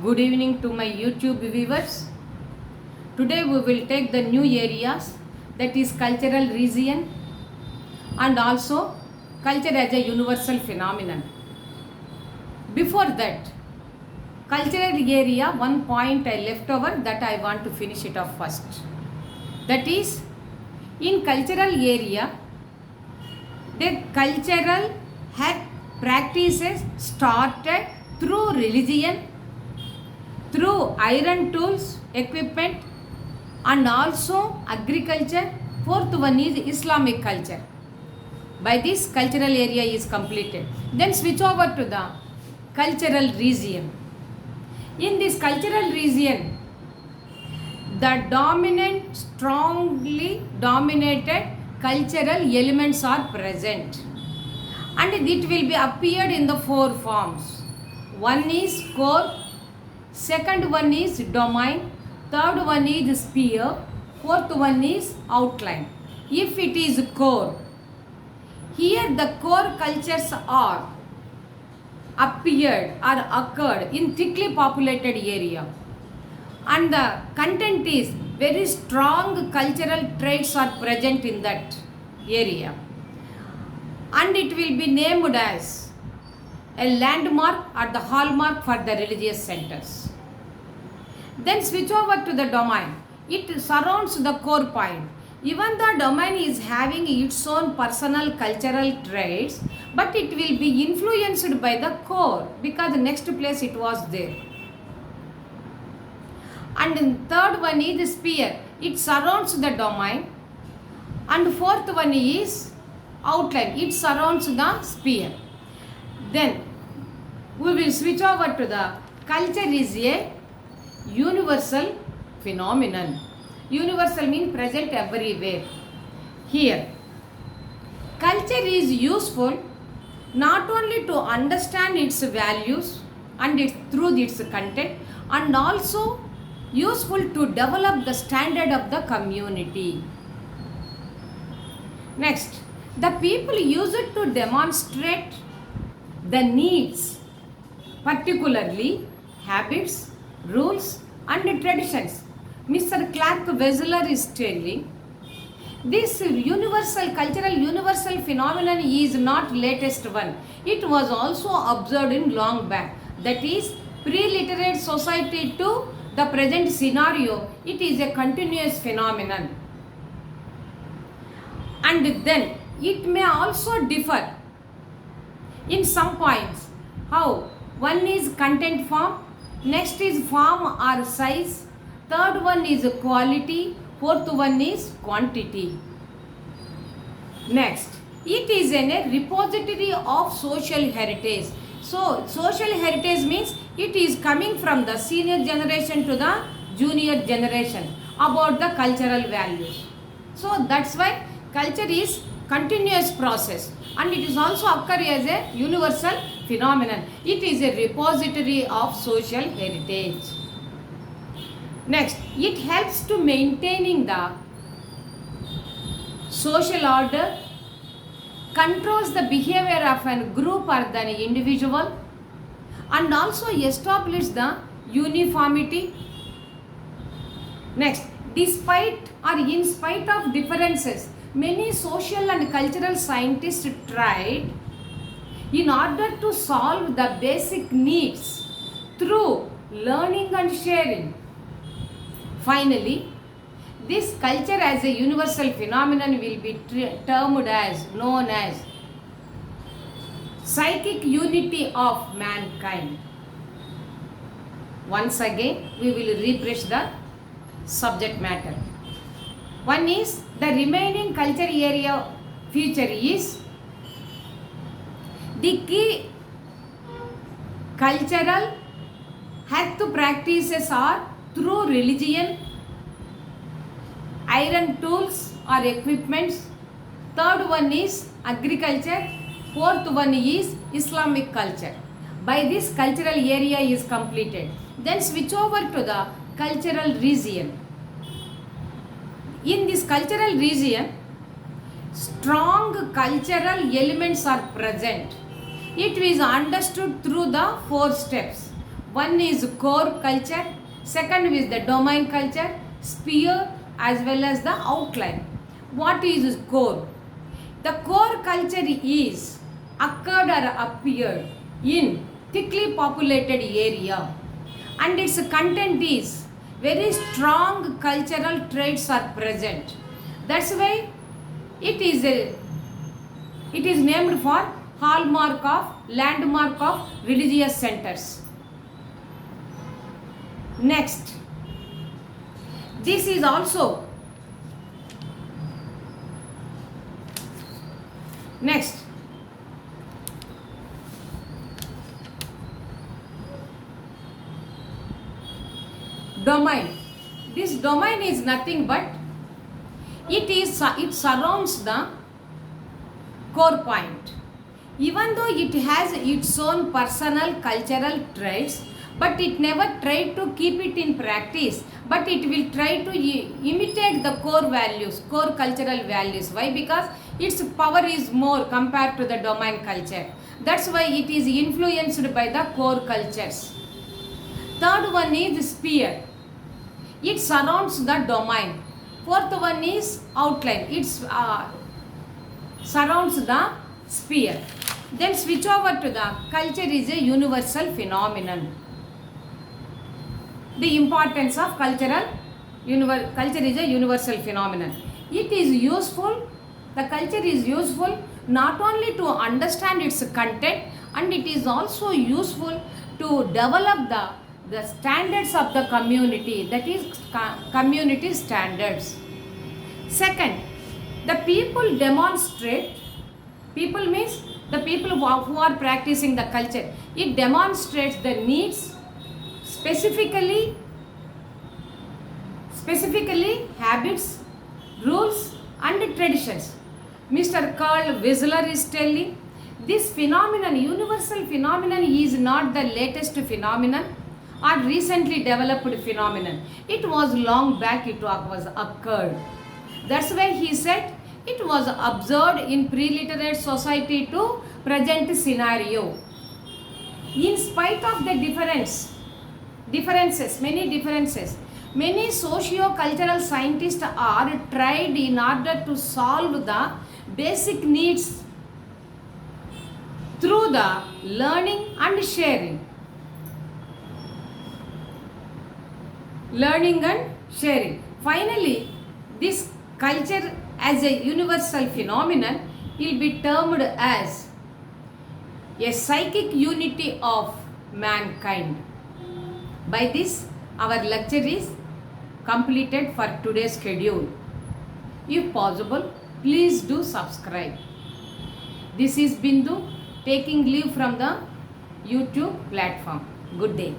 Good evening to my YouTube viewers. Today we will take the new areas, that is cultural region and also culture as a universal phenomenon. Before that, cultural area, one point I left over that I want to finish it off first. That is, in cultural area, the cultural practices started through religion, through iron tools, equipment and also agriculture. Fourth one is Islamic culture. By this cultural area is completed. Then switch over to the cultural region. In this cultural region, the strongly dominated cultural elements are present, and it will be appeared in the four forms. One is core, second one is domain, third one is sphere, fourth one is outline. If it is core, here the core cultures are appeared or occurred in thickly populated area, and the content is very strong cultural traits are present in that area, and it will be named as a landmark or the hallmark for the religious centers. Then switch over to the domain. It surrounds the core point. Even the domain is having its own personal cultural traits, but it will be influenced by the core because the next place it was there. And the third one is the sphere. It surrounds the domain. And fourth one is outline. It surrounds the sphere. Then we will switch over to the culture is a universal phenomenon. Universal means present everywhere. Here, culture is useful not only to understand its values and through its content, and also useful to develop the standard of the community. Next, the people use it to demonstrate the needs, particularly habits, rules and traditions. Mr. Clark Wessler is telling this cultural universal phenomenon is not latest one. It was also observed in long back. That is pre-literate society to the present scenario. It is a continuous phenomenon. And then it may also differ in some points. How? One is content form, next is form or size, third one is quality, fourth one is quantity. Next, it is a repository of social heritage. So, social heritage means it is coming from the senior generation to the junior generation about the cultural values. So, that's why culture is continuous process, and it is also occur as a universal phenomenon. It is a repository of social heritage. Next, it helps to maintaining the social order, controls the behavior of a group or the individual, and also establish the uniformity. Next, despite or in spite of differences, many social and cultural scientists tried in order to solve the basic needs through learning and sharing. Finally, this culture as a universal phenomenon will be known as psychic unity of mankind. Once again, we will refresh the subject matter. One is the remaining culture area feature is the key cultural health practices are through religion, iron tools or equipments, third one is agriculture, fourth one is Islamic culture. By this cultural area is completed. Then switch over to the cultural region. In this cultural region, strong cultural elements are present. It is understood through the 4 steps. One is core culture, second is the domain culture, sphere as well as the outline. What is core? The core culture is occurred or appeared in thickly populated area, and its content is very strong cultural traits are present. That's why it is named for hallmark of landmark of religious centers. Next, this is also next domain. This domain is nothing but it surrounds the core point. Even though it has its own personal cultural traits, but it never tried to keep it in practice, but it will try to imitate the core values, core cultural values. Why? Because its power is more compared to the domain culture. That's why it is influenced by the core cultures. Third one is sphere. It surrounds the domain. Fourth one is outline. It surrounds the sphere. Then switch over to the culture is a universal phenomenon. The importance of culture is a universal phenomenon. It is useful, the culture is useful not only to understand its content, and it is also useful to develop the standards of the community, that is community standards. Second, the people demonstrate, people means the people who are practicing the culture. It demonstrates the needs, specifically habits, rules and traditions. Mr. Carl Wissler is telling this phenomenon, universal phenomenon, is not the latest phenomenon or recently developed phenomenon. It was long back it was occurred. That's why he said it was observed in pre-literate society to present scenario. In spite of the many socio-cultural scientists are tried in order to solve the basic needs through the learning and sharing. Finally, this culture as a universal phenomenon will be termed as a psychic unity of mankind. By this, our lecture is completed for today's schedule. If possible, please do subscribe. This is Bindu taking leave from the YouTube platform. Good day.